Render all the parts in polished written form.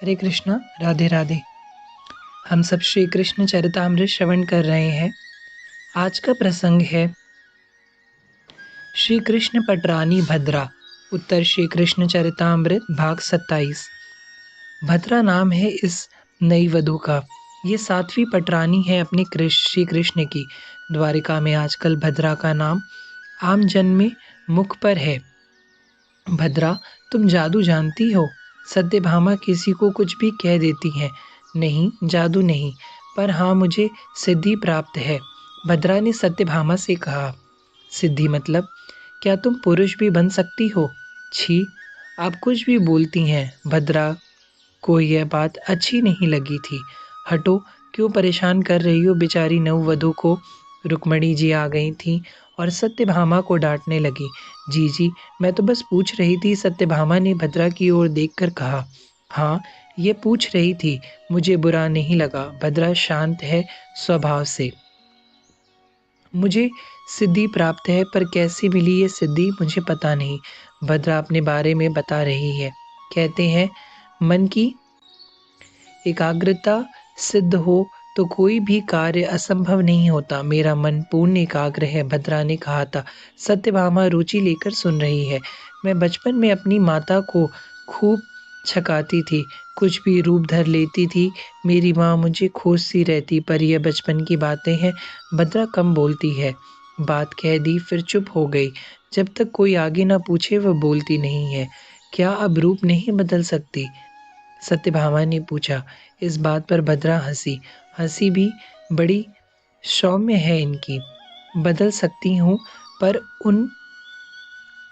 हरे कृष्णा, राधे राधे। हम सब श्री कृष्ण चरितामृत श्रवण कर रहे हैं। आज का प्रसंग है श्री कृष्ण पटरानी भद्रा, उत्तर श्री कृष्ण चरितामृत भाग 27। भद्रा नाम है इस नई वधू का। ये 7वीं पटरानी है अपने श्री कृष्ण की। द्वारिका में आजकल भद्रा का नाम आम जन में मुख पर है। भद्रा, तुम जादू जानती हो? सत्यभामा किसी को कुछ भी कह देती है। नहीं, जादू नहीं, पर हाँ मुझे सिद्धि प्राप्त है, भद्रा ने सत्यभामा से कहा। सिद्धि मतलब? क्या तुम पुरुष भी बन सकती हो? छी, आप कुछ भी बोलती हैं। भद्रा को यह बात अच्छी नहीं लगी थी। हटो, क्यों परेशान कर रही हो बेचारी नववधू को। रुक्मणी जी आ गई थी और सत्यभामा को डांटने लगी। जी, मैं तो बस पूछ रही थी, सत्यभामा ने भद्रा की ओर देखकर कहा। हाँ, ये पूछ रही थी, मुझे बुरा नहीं लगा। भद्रा शांत है स्वभाव से। मुझे सिद्धि प्राप्त है, पर कैसे मिली ये सिद्धि मुझे पता नहीं। भद्रा अपने बारे में बता रही है। कहते हैं मन की एकाग्रता सिद्ध हो तो कोई भी कार्य असंभव नहीं होता। मेरा मन पूर्ण एकाग्र है, भद्रा ने कहा था। सत्यभामा रुचि लेकर सुन रही है। मैं बचपन में अपनी माता को खूब छकाती थी, कुछ भी रूप धर लेती थी। मेरी माँ मुझे खोजती रहती, पर यह बचपन की बातें हैं। भद्रा कम बोलती है। बात कह दी फिर चुप हो गई। जब तक कोई आगे ना पूछे वह बोलती नहीं है। क्या अब रूप नहीं बदल सकती? सत्यभामा ने पूछा। इस बात पर भद्रा हंसी। हंसी भी बड़ी सौम्य है इनकी। बदल सकती हूँ, पर उन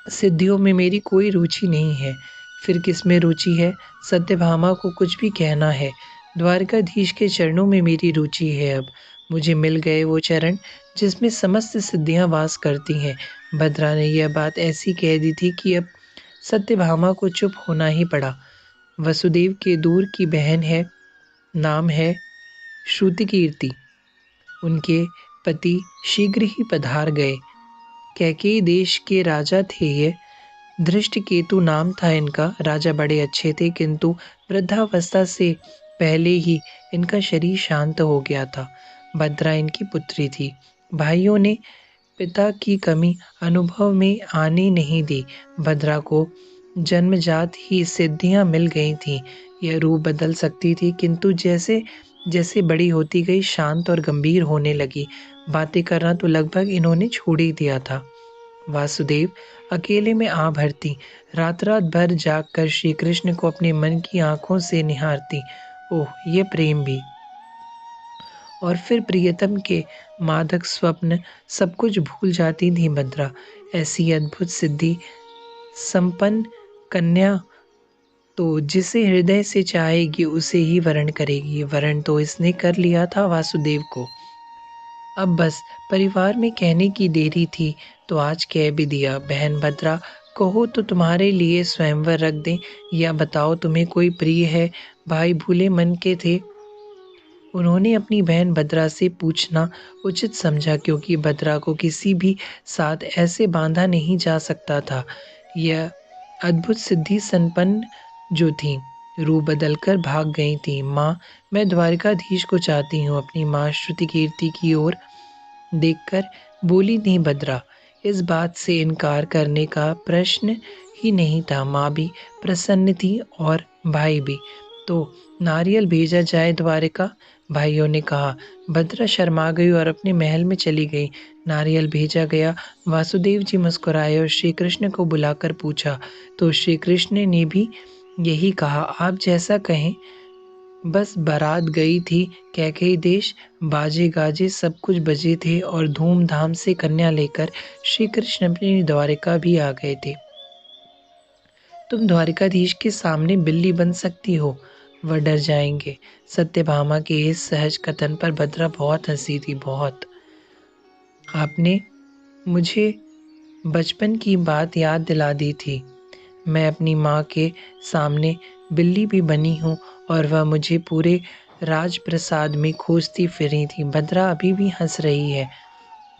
सिद्धियों में मेरी कोई रुचि नहीं है। फिर किसमें रुचि है? सत्यभामा को कुछ भी कहना है। द्वारकाधीश के चरणों में मेरी रुचि है। अब मुझे मिल गए वो चरण जिसमें समस्त सिद्धियां वास करती हैं। भद्रा ने यह बात ऐसी कह दी थी कि अब सत्यभामा को चुप होना ही पड़ा। वसुदेव के दूर की बहन है, नाम है श्रुतिकीर्ति। उनके पति शीघ्र ही पधार गए। कैकेयी देश के राजा थे ये। धृष्टकेतु नाम था इनका। राजा बड़े अच्छे थे, किंतु वृद्धावस्था से पहले ही इनका शरीर शांत हो गया था। भद्रा इनकी पुत्री थी। भाइयों ने पिता की कमी अनुभव में आने नहीं दी। भद्रा को जन्मजात ही सिद्धियां मिल गई थीं। यह रूप बदल सकती थी, किंतु जैसे जैसे बड़ी होती गई शांत और गंभीर होने लगी। बातें करना तो लगभग इन्होंने छोड़ ही दिया था। वासुदेव अकेले में आ भरती, रात रात भर जागकर श्री कृष्ण को अपने मन की आंखों से निहारती। ओह, ये प्रेम भी! और फिर प्रियतम के मादक स्वप्न, सब कुछ भूल जाती थी भद्रा। ऐसी अद्भुत सिद्धि संपन्न कन्या तो जिसे हृदय से चाहेगी उसे ही वरण करेगी। वरण तो इसने कर लिया था वासुदेव को। अब बस परिवार में कहने की देरी थी, तो आज कह भी दिया। बहन भद्रा, कहो तो तुम्हारे लिए स्वयंवर रख दें, या बताओ तुम्हें कोई प्रिय है? भाई भूले मन के थे। उन्होंने अपनी बहन भद्रा से पूछना उचित समझा, क्योंकि भद्रा को किसी भी साथ ऐसे बांधा नहीं जा सकता था। यह अद्भुत सिद्धि संपन्न जो थी, रूप बदलकर भाग गई थी। माँ, मैं द्वारकाधीश को चाहती हूँ। अपनी माँ श्रुतिकीर्ति की ओर देखकर बोली नहीं भद्रा। इस बात से इनकार करने का प्रश्न ही नहीं था। माँ भी प्रसन्न थी और भाई भी। तो नारियल भेजा जाए द्वारिका, भाइयों ने कहा। भद्रा शर्मा गई और अपने महल में चली गई। नारियल भेजा गया। वासुदेव जी मुस्कुराए और श्री कृष्ण को बुलाकर पूछा, तो श्री कृष्ण ने भी यही कहा। आप जैसा कहें। बस बारात गई थी कैकेयी देश, बाजे गाजे सब कुछ बजे थे और धूमधाम से कन्या लेकर श्री कृष्ण अपनी द्वारिका भी आ गए थे। तुम द्वारिकाधीश के सामने बिल्ली बन सकती हो, वह डर जाएंगे। सत्यभामा के इस सहज कथन पर भद्रा बहुत हंसी थी, बहुत। आपने मुझे बचपन की बात याद दिला दी थी। मैं अपनी माँ के सामने बिल्ली भी बनी हूँ और वह मुझे पूरे राजप्रसाद में खोजती फिरी थी। भद्रा अभी भी हंस रही है।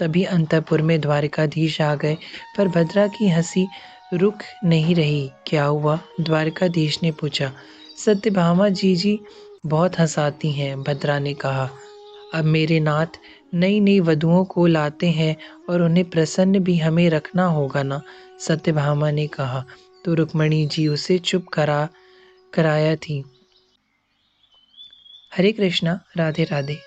तभी अंतपुर में द्वारकाधीश आ गए, पर भद्रा की हंसी रुक नहीं रही। क्या हुआ? द्वारकाधीश ने पूछा। सत्यभामा जी बहुत हँसाती हैं, भद्रा ने कहा। अब मेरे नाथ नई-नई वधुओं को लाते हैं और उन्हें प्रसन्न भी हमें रखना होगा ना, सत्यभामा ने कहा। तो रुक्मणी जी उसे चुप कराया थी। हरे कृष्णा, राधे राधे।